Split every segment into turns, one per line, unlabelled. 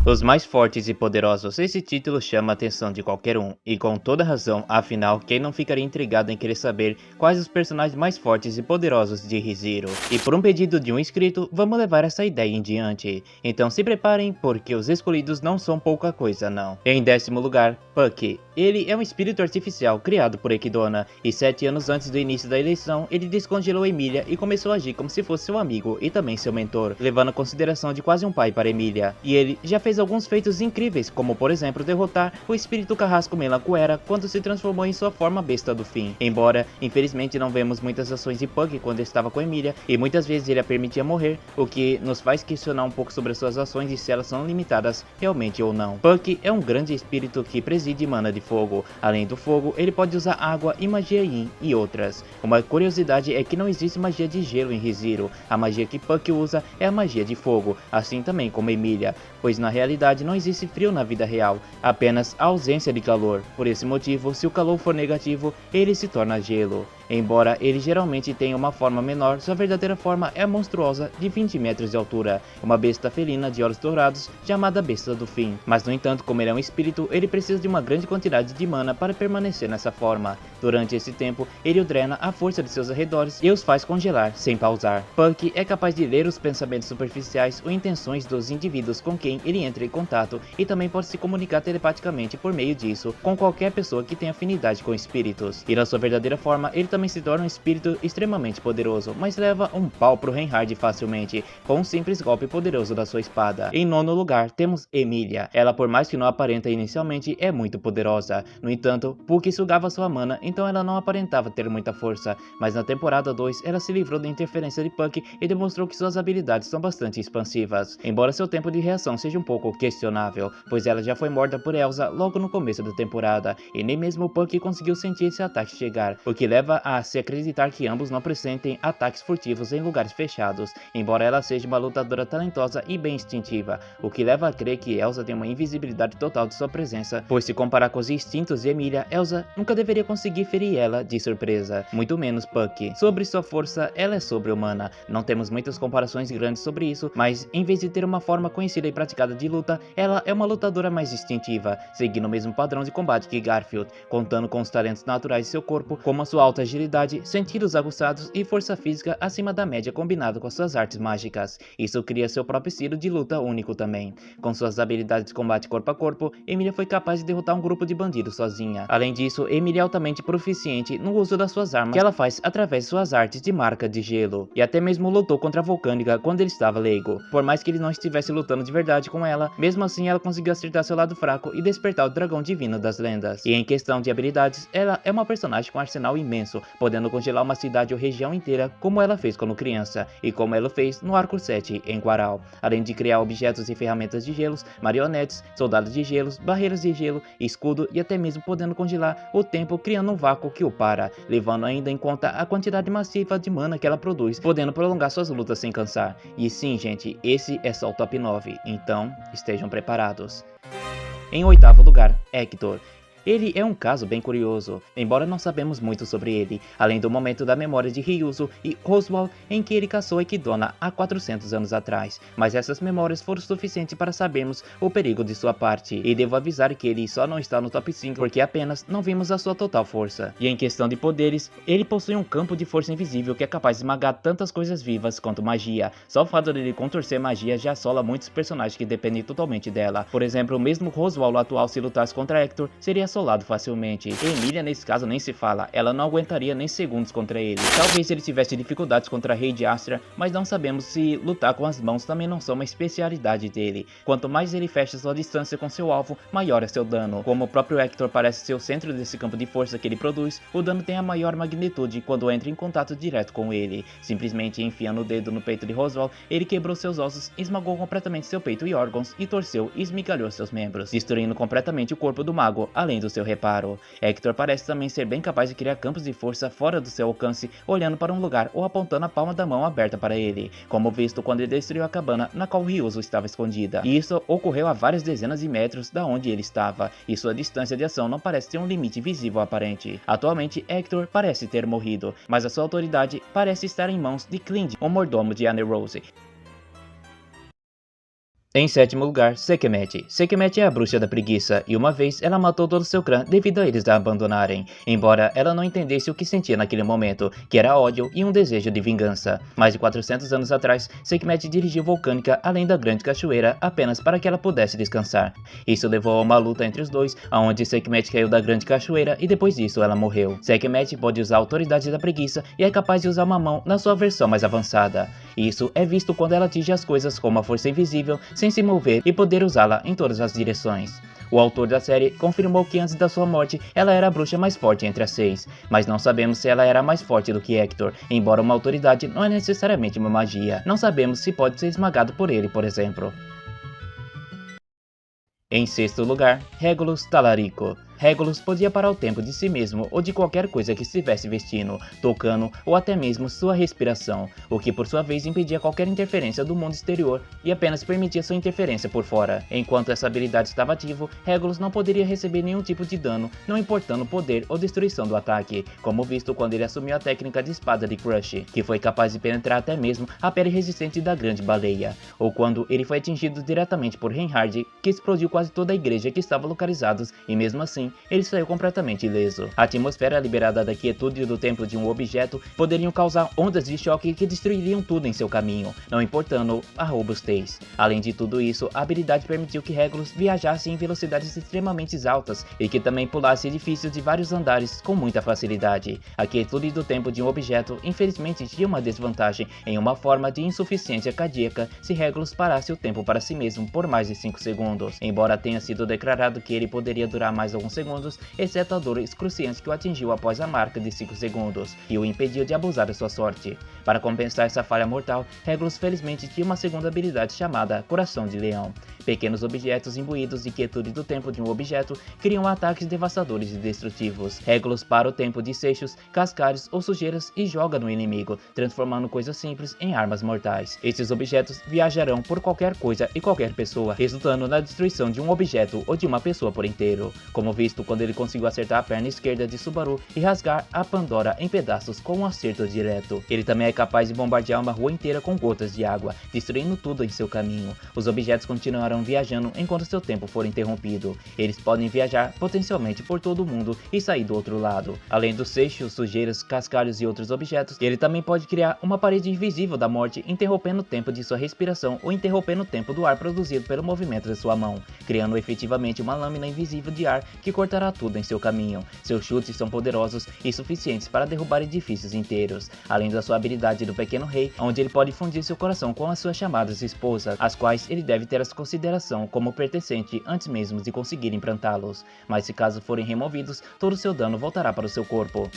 Os mais fortes e poderosos. Esse título chama a atenção de qualquer um, e com toda razão, afinal, quem não ficaria intrigado em querer saber quais os personagens mais fortes e poderosos de ReZero? E por um pedido de um inscrito, vamos levar essa ideia em diante. Então se preparem, porque os escolhidos não são pouca coisa não. Em 10º lugar, Puck. Ele é um espírito artificial criado por Ekidona, e 7 anos antes do início da eleição, ele descongelou Emilia e começou a agir como se fosse seu amigo e também seu mentor, levando a consideração de quase um pai para Emilia. E ele já fez alguns feitos incríveis, como por exemplo derrotar o espírito carrasco Melancoera quando se transformou em sua forma besta do fim. Embora, infelizmente, não vemos muitas ações de Puck quando estava com Emilia, e muitas vezes ele a permitia morrer, o que nos faz questionar um pouco sobre suas ações e se elas são limitadas realmente ou não. Puck é um grande espírito que preside mana de fogo. Além do fogo, ele pode usar água e magia Yin e outras. Uma curiosidade é que não existe magia de gelo em ReZero. A magia que Puck usa é a magia de fogo, assim também como Emilia, pois na realidade não existe frio na vida real, apenas a ausência de calor. Por esse motivo, se o calor for negativo, ele se torna gelo. Embora ele geralmente tenha uma forma menor, sua verdadeira forma é monstruosa de 20 metros de altura, uma besta felina de olhos dourados chamada Besta do Fim. Mas no entanto, como ele é um espírito, ele precisa de uma grande quantidade de mana para permanecer nessa forma. Durante esse tempo, ele o drena à força de seus arredores e os faz congelar sem pausar. Puck é capaz de ler os pensamentos superficiais ou intenções dos indivíduos com quem ele entra em contato, e também pode se comunicar telepaticamente por meio disso com qualquer pessoa que tenha afinidade com espíritos. E na sua verdadeira forma, ele também se torna um espírito extremamente poderoso, mas leva um pau pro Reinhard facilmente, com um simples golpe poderoso da sua espada. Em 9º lugar, temos Emilia. Ela, por mais que não aparenta inicialmente, é muito poderosa. No entanto, Puck sugava sua mana, então ela não aparentava ter muita força, mas na temporada 2 ela se livrou da interferência de Puck e demonstrou que suas habilidades são bastante expansivas, embora seu tempo de reação seja um pouco questionável, pois ela já foi morta por Elsa logo no começo da temporada, e nem mesmo Puck conseguiu sentir esse ataque chegar, o que leva a se acreditar que ambos não presentem ataques furtivos em lugares fechados, embora ela seja uma lutadora talentosa e bem instintiva, o que leva a crer que Elsa tem uma invisibilidade total de sua presença, pois se comparar com os instintos de Emilia, Elsa nunca deveria conseguir ferir ela de surpresa, muito menos Puck. Sobre sua força, ela é sobre-humana. Não temos muitas comparações grandes sobre isso, mas em vez de ter uma forma conhecida e praticada de luta, ela é uma lutadora mais instintiva, seguindo o mesmo padrão de combate que Garfield, contando com os talentos naturais de seu corpo, como a sua alta agilidade, sentidos aguçados e força física acima da média combinado com suas artes mágicas. Isso cria seu próprio estilo de luta único também. Com suas habilidades de combate corpo a corpo, Emilia foi capaz de derrotar um grupo de bandidos sozinha. Além disso, Emilia é altamente proficiente no uso das suas armas, que ela faz através de suas artes de marca de gelo, e até mesmo lutou contra a Vulcânica quando ele estava leigo. Por mais que ele não estivesse lutando de verdade com ela, mesmo assim ela conseguiu acertar seu lado fraco e despertar o dragão divino das lendas. E em questão de habilidades, ela é uma personagem com um arsenal imenso, podendo congelar uma cidade ou região inteira, como ela fez quando criança, e como ela fez no Arco 7 em Quaral, além de criar objetos e ferramentas de gelos, marionetes, soldados de gelos, barreiras de gelo, escudo e até mesmo podendo congelar o tempo criando um vácuo que o para, levando ainda em conta a quantidade massiva de mana que ela produz, podendo prolongar suas lutas sem cansar. E sim, gente, esse é só o top 9, então estejam preparados. Em 8º lugar, Hector. Ele é um caso bem curioso, embora não sabemos muito sobre ele, além do momento da memória de Ryuzo e Oswald em que ele caçou Ekidona há 400 anos atrás, mas essas memórias foram suficientes para sabermos o perigo de sua parte, e devo avisar que ele só não está no top 5 porque apenas não vimos a sua total força. E em questão de poderes, ele possui um campo de força invisível que é capaz de esmagar tantas coisas vivas quanto magia. Só o fato dele contorcer magia já assola muitos personagens que dependem totalmente dela. Por exemplo, o mesmo Oswald atual, se lutasse contra Hector, seria assolado facilmente. E Emilia nesse caso nem se fala, ela não aguentaria nem segundos contra ele. Talvez ele tivesse dificuldades contra Rei de Astra, mas não sabemos se lutar com as mãos também não são uma especialidade dele. Quanto mais ele fecha sua distância com seu alvo, maior é seu dano. Como o próprio Hector parece ser o centro desse campo de força que ele produz, o dano tem a maior magnitude quando entra em contato direto com ele. Simplesmente enfiando o dedo no peito de Oswald, ele quebrou seus ossos, esmagou completamente seu peito e órgãos, e torceu e esmigalhou seus membros, destruindo completamente o corpo do mago, além do seu reparo. Hector parece também ser bem capaz de criar campos de força fora do seu alcance, olhando para um lugar ou apontando a palma da mão aberta para ele, como visto quando ele destruiu a cabana na qual Ryuzo estava escondida. E isso ocorreu a várias dezenas de metros da onde ele estava, e sua distância de ação não parece ter um limite visível aparente. Atualmente, Hector parece ter morrido, mas a sua autoridade parece estar em mãos de Clind, o mordomo de Anne Rose. Em sétimo lugar, Sekhmet. Sekhmet é a bruxa da preguiça, e uma vez ela matou todo seu clã devido a eles a abandonarem, embora ela não entendesse o que sentia naquele momento, que era ódio e um desejo de vingança. Mais de 400 anos atrás, Sekhmet dirigiu Volcânica além da Grande Cachoeira apenas para que ela pudesse descansar. Isso levou a uma luta entre os dois, onde Sekhmet caiu da Grande Cachoeira e depois disso ela morreu. Sekhmet pode usar a autoridade da preguiça e é capaz de usar uma mão na sua versão mais avançada. Isso é visto quando ela atinge as coisas com uma força invisível, sem se mover e poder usá-la em todas as direções. O autor da série confirmou que antes da sua morte ela era a bruxa mais forte entre as 6, mas não sabemos se ela era mais forte do que Hector, embora uma autoridade não é necessariamente uma magia. Não sabemos se pode ser esmagado por ele, por exemplo. Em sexto lugar, Regulus Talarico. Regulus podia parar o tempo de si mesmo ou de qualquer coisa que estivesse vestindo, tocando ou até mesmo sua respiração, o que por sua vez impedia qualquer interferência do mundo exterior e apenas permitia sua interferência por fora. Enquanto essa habilidade estava ativa, Regulus não poderia receber nenhum tipo de dano, não importando o poder ou destruição do ataque, como visto quando ele assumiu a técnica de espada de Crush, que foi capaz de penetrar até mesmo a pele resistente da grande baleia, ou quando ele foi atingido diretamente por Reinhard, que explodiu quase toda a igreja que estava localizados e mesmo assim ele saiu completamente ileso. A atmosfera liberada da quietude do templo de um objeto poderiam causar ondas de choque que destruiriam tudo em seu caminho, não importando a robustez. Além de tudo isso, a habilidade permitiu que Regulus viajasse em velocidades extremamente altas e que também pulasse edifícios de vários andares com muita facilidade. A quietude do tempo de um objeto infelizmente tinha uma desvantagem em uma forma de insuficiência cardíaca se Regulus parasse o tempo para si mesmo por mais de 5 segundos, embora tenha sido declarado que ele poderia durar mais alguns segundos, exceto a dor excruciante que o atingiu após a marca de 5 segundos, e o impediu de abusar da sua sorte. Para compensar essa falha mortal, Regulus felizmente tinha uma segunda habilidade chamada Coração de Leão. Pequenos objetos imbuídos de quietude do tempo de um objeto criam ataques devastadores e destrutivos. Regulus para o tempo de seixos, cascalhos ou sujeiras e joga no inimigo, transformando coisas simples em armas mortais. Esses objetos viajarão por qualquer coisa e qualquer pessoa, resultando na destruição de um objeto ou de uma pessoa por inteiro, como visto quando ele conseguiu acertar a perna esquerda de Subaru e rasgar a Pandora em pedaços com um acerto direto. Ele também é capaz de bombardear uma rua inteira com gotas de água, destruindo tudo em seu caminho. Os objetos continuarão viajando enquanto seu tempo for interrompido. Eles podem viajar potencialmente por todo o mundo e sair do outro lado. Além dos seixos, sujeiras, cascalhos e outros objetos, ele também pode criar uma parede invisível da morte, interrompendo o tempo de sua respiração ou interrompendo o tempo do ar produzido pelo movimento de sua mão, criando efetivamente uma lâmina invisível de ar que cortará tudo em seu caminho. Seus chutes são poderosos e suficientes para derrubar edifícios inteiros, além da sua habilidade do Pequeno Rei, onde ele pode fundir seu coração com as suas chamadas esposas, as quais ele deve ter as consideração como pertencente antes mesmo de conseguir implantá-los, mas se caso forem removidos, todo o seu dano voltará para o seu corpo.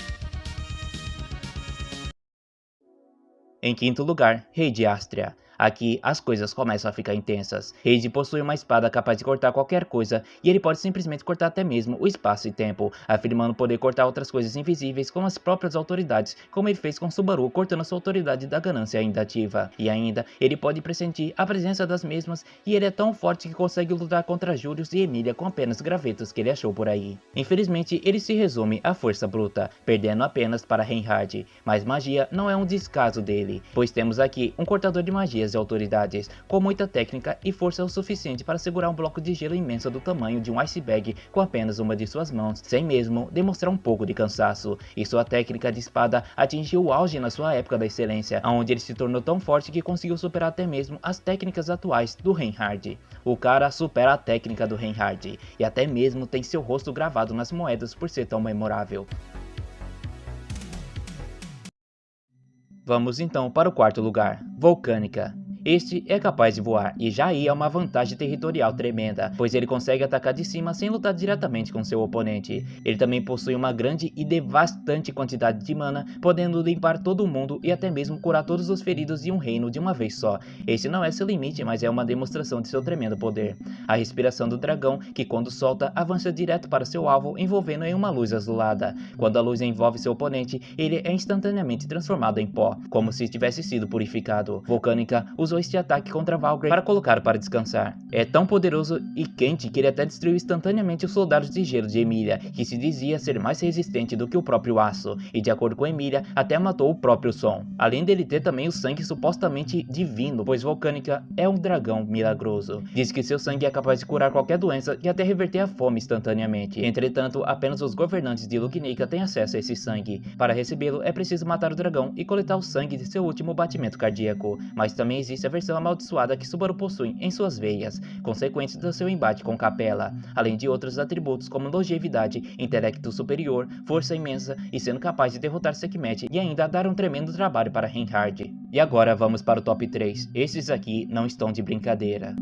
Em quinto lugar, Rei de Astria. Aqui as coisas começam a ficar intensas. Reid possui uma espada capaz de cortar qualquer coisa, e ele pode simplesmente cortar até mesmo o espaço e tempo, afirmando poder cortar outras coisas invisíveis como as próprias autoridades, como ele fez com Subaru cortando sua autoridade da ganância ainda ativa. E ainda, ele pode pressentir a presença das mesmas, e ele é tão forte que consegue lutar contra Julius e Emília com apenas gravetos que ele achou por aí. Infelizmente, ele se resume à força bruta, perdendo apenas para Reinhard, mas magia não é um descaso dele, pois temos aqui um cortador de magias e autoridades, com muita técnica e força o suficiente para segurar um bloco de gelo imenso do tamanho de um iceberg com apenas uma de suas mãos, sem mesmo demonstrar um pouco de cansaço. E sua técnica de espada atingiu o auge na sua época da excelência, onde ele se tornou tão forte que conseguiu superar até mesmo as técnicas atuais do Reinhard. O cara supera a técnica do Reinhard, e até mesmo tem seu rosto gravado nas moedas por ser tão memorável. Vamos então para o quarto lugar, Volcânica. Este é capaz de voar, e já aí é uma vantagem territorial tremenda, pois ele consegue atacar de cima sem lutar diretamente com seu oponente. Ele também possui uma grande e devastante quantidade de mana, podendo limpar todo o mundo e até mesmo curar todos os feridos de um reino de uma vez só. Esse não é seu limite, mas é uma demonstração de seu tremendo poder. A respiração do dragão, que quando solta, avança direto para seu alvo, envolvendo em uma luz azulada. Quando a luz envolve seu oponente, ele é instantaneamente transformado em pó, como se tivesse sido purificado. Volcânica usa usou este ataque contra Valkyrie para colocá-lo para descansar. É tão poderoso e quente que ele até destruiu instantaneamente os soldados de gelo de Emilia, que se dizia ser mais resistente do que o próprio aço, e de acordo com Emilia, até matou o próprio Som. Além dele ter também o sangue supostamente divino, pois Volcânica é um dragão milagroso. Diz que seu sangue é capaz de curar qualquer doença e até reverter a fome instantaneamente. Entretanto, apenas os governantes de Lugnica têm acesso a esse sangue. Para recebê-lo, é preciso matar o dragão e coletar o sangue de seu último batimento cardíaco, mas também existe a versão amaldiçoada que Subaru possui em suas veias, consequência do seu embate com Capella, além de outros atributos como longevidade, intelecto superior, força imensa e sendo capaz de derrotar Sekhmet e ainda dar um tremendo trabalho para Reinhard. E agora vamos para o top 3, esses aqui não estão de brincadeira.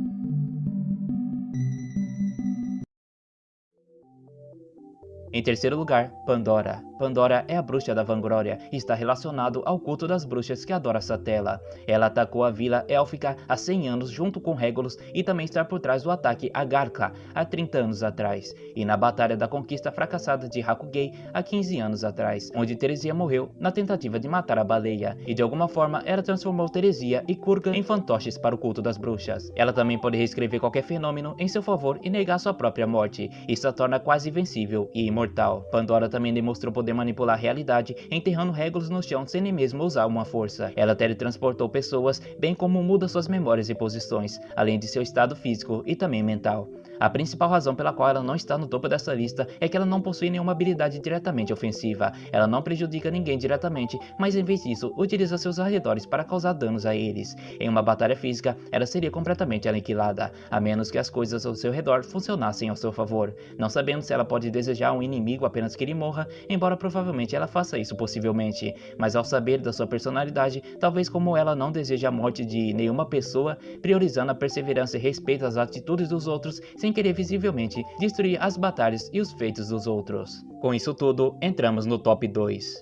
Em terceiro lugar, Pandora. Pandora é a bruxa da Vanglória e está relacionado ao culto das bruxas que adora Satella. Ela atacou a vila élfica há 100 anos junto com Regulus e também está por trás do ataque a Garca há 30 anos atrás, e na batalha da conquista fracassada de Hakugei há 15 anos atrás, onde Teresia morreu na tentativa de matar a baleia, e de alguma forma ela transformou Teresia e Kurgan em fantoches para o culto das bruxas. Ela também pode reescrever qualquer fenômeno em seu favor e negar sua própria morte, isso a torna quase invencível e imortal. Pandora também demonstrou poder manipular a realidade, enterrando Regulus no chão sem nem mesmo usar uma força. Ela teletransportou pessoas, bem como muda suas memórias e posições, além de seu estado físico e também mental. A principal razão pela qual ela não está no topo dessa lista é que ela não possui nenhuma habilidade diretamente ofensiva. Ela não prejudica ninguém diretamente, mas em vez disso, utiliza seus arredores para causar danos a eles. Em uma batalha física, ela seria completamente aniquilada, a menos que as coisas ao seu redor funcionassem ao seu favor. Não sabemos se ela pode desejar um inimigo apenas que ele morra, embora provavelmente ela faça isso possivelmente, mas ao saber da sua personalidade, talvez como ela não deseja a morte de nenhuma pessoa, priorizando a perseverança e respeito às atitudes dos outros, sem querer visivelmente destruir as batalhas e os feitos dos outros. Com isso tudo, entramos no top 2.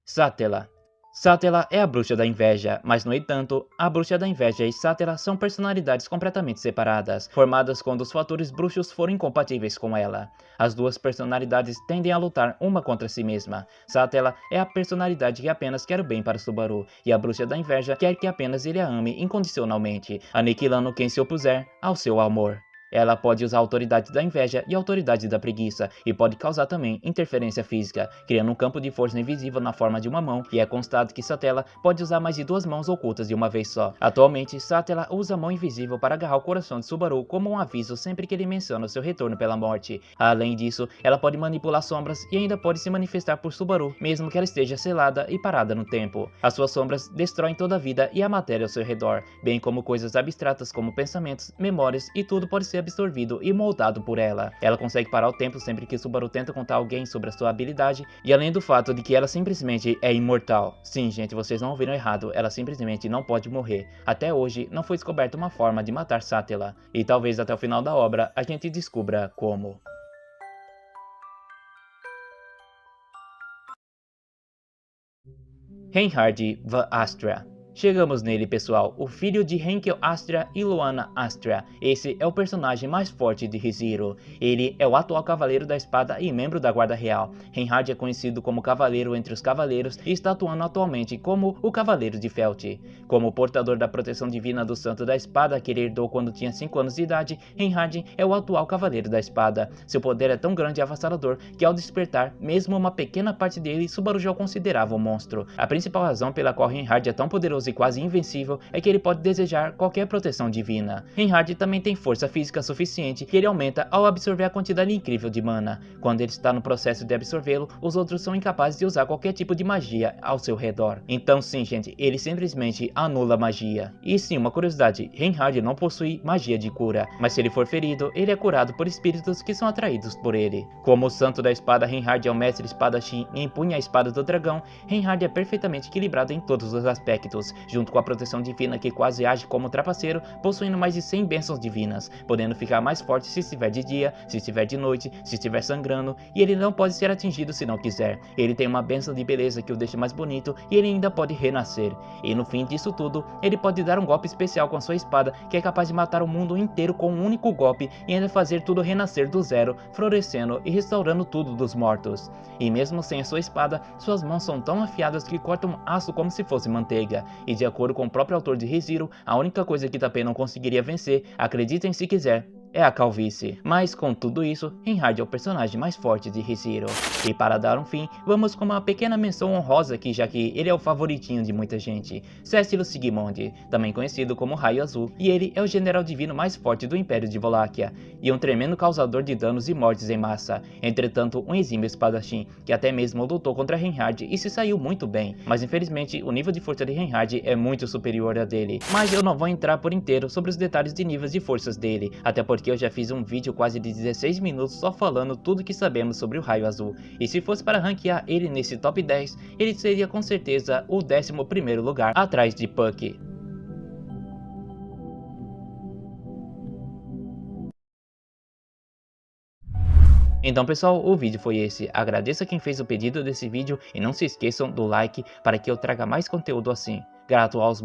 Satella. Satella é a bruxa da inveja, mas no entanto, a bruxa da inveja e Satella são personalidades completamente separadas, formadas quando os fatores bruxos foram incompatíveis com ela. As duas personalidades tendem a lutar uma contra si mesma. Satella é a personalidade que apenas quer o bem para Subaru, e a bruxa da inveja quer que apenas ele a ame incondicionalmente, aniquilando quem se opuser ao seu amor. Ela pode usar a autoridade da inveja e a autoridade da preguiça, e pode causar também interferência física, criando um campo de força invisível na forma de uma mão, e é constado que Satella pode usar mais de 2 mãos ocultas de uma vez só. Atualmente, Satella usa a mão invisível para agarrar o coração de Subaru como um aviso sempre que ele menciona o seu retorno pela morte. Além disso, ela pode manipular sombras e ainda pode se manifestar por Subaru, mesmo que ela esteja selada e parada no tempo. As suas sombras destroem toda a vida e a matéria ao seu redor, bem como coisas abstratas como pensamentos, memórias e tudo pode ser absorvido e moldado por ela. Ela consegue parar o tempo sempre que Subaru tenta contar a alguém sobre a sua habilidade, e além do fato de que ela simplesmente é imortal. Sim, gente, vocês não ouviram errado, ela simplesmente não pode morrer. Até hoje, não foi descoberta uma forma de matar Satella, e talvez até o final da obra a gente descubra como. Reinhard van Astra. Chegamos nele, pessoal, o filho de Henkel Astra e Luana Astra. Esse é o personagem mais forte de ReZero. Ele é o atual Cavaleiro da Espada e membro da Guarda Real. Reinhard é conhecido como Cavaleiro entre os Cavaleiros e está atuando atualmente como o Cavaleiro de Felt. Como portador da proteção divina do Santo da Espada, que ele herdou quando tinha 5 anos de idade, Reinhard é o atual Cavaleiro da Espada. Seu poder é tão grande e avassalador que ao despertar, mesmo uma pequena parte dele, Subaru já o considerava um monstro. A principal razão pela qual Reinhard é tão poderoso e quase invencível é que ele pode desejar qualquer proteção divina. Reinhard também tem força física suficiente que ele aumenta ao absorver a quantidade incrível de mana. Quando ele está no processo de absorvê-lo, os outros são incapazes de usar qualquer tipo de magia ao seu redor. Então sim, gente, ele simplesmente anula a magia. E sim, uma curiosidade, Reinhard não possui magia de cura, mas se ele for ferido, ele é curado por espíritos que são atraídos por ele. Como o Santo da Espada, Reinhard é o mestre espadachim e empunha a espada do dragão. Reinhard é perfeitamente equilibrado em todos os aspectos. junto com a proteção divina que quase age como trapaceiro, possuindo mais de 100 bênçãos divinas, podendo ficar mais forte se estiver de dia, se estiver de noite, se estiver sangrando, e ele não pode ser atingido se não quiser. Ele tem uma bênção de beleza que o deixa mais bonito e ele ainda pode renascer. E no fim disso tudo, ele pode dar um golpe especial com sua espada que é capaz de matar o mundo inteiro com um único golpe e ainda fazer tudo renascer do zero, florescendo e restaurando tudo dos mortos. E mesmo sem a sua espada, suas mãos são tão afiadas que cortam aço como se fosse manteiga. E de acordo com o próprio autor de ReZero, a única coisa que Itape não conseguiria vencer, acreditem se quiser, é a calvície. Mas com tudo isso, Reinhard é o personagem mais forte de ReZero. E para dar um fim, vamos com uma pequena menção honrosa aqui, já que ele é o favoritinho de muita gente. Cécilo Sigmund, também conhecido como Raio Azul, e ele é o general divino mais forte do Império de Voláquia, e um tremendo causador de danos e mortes em massa. Entretanto, um exímio espadachim, que até mesmo lutou contra Reinhard e se saiu muito bem. Mas infelizmente, o nível de força de Reinhard é muito superior a dele. Mas eu não vou entrar por inteiro sobre os detalhes de níveis de forças dele, até porque eu já fiz um vídeo quase de 16 minutos só falando tudo que sabemos sobre o Raio Azul, e se fosse para ranquear ele nesse top 10, ele seria com certeza o 11º lugar, atrás de Puck. Então pessoal, o vídeo foi esse. Agradeço a quem fez o pedido desse vídeo e não se esqueçam do like para que eu traga mais conteúdo assim. Grato aos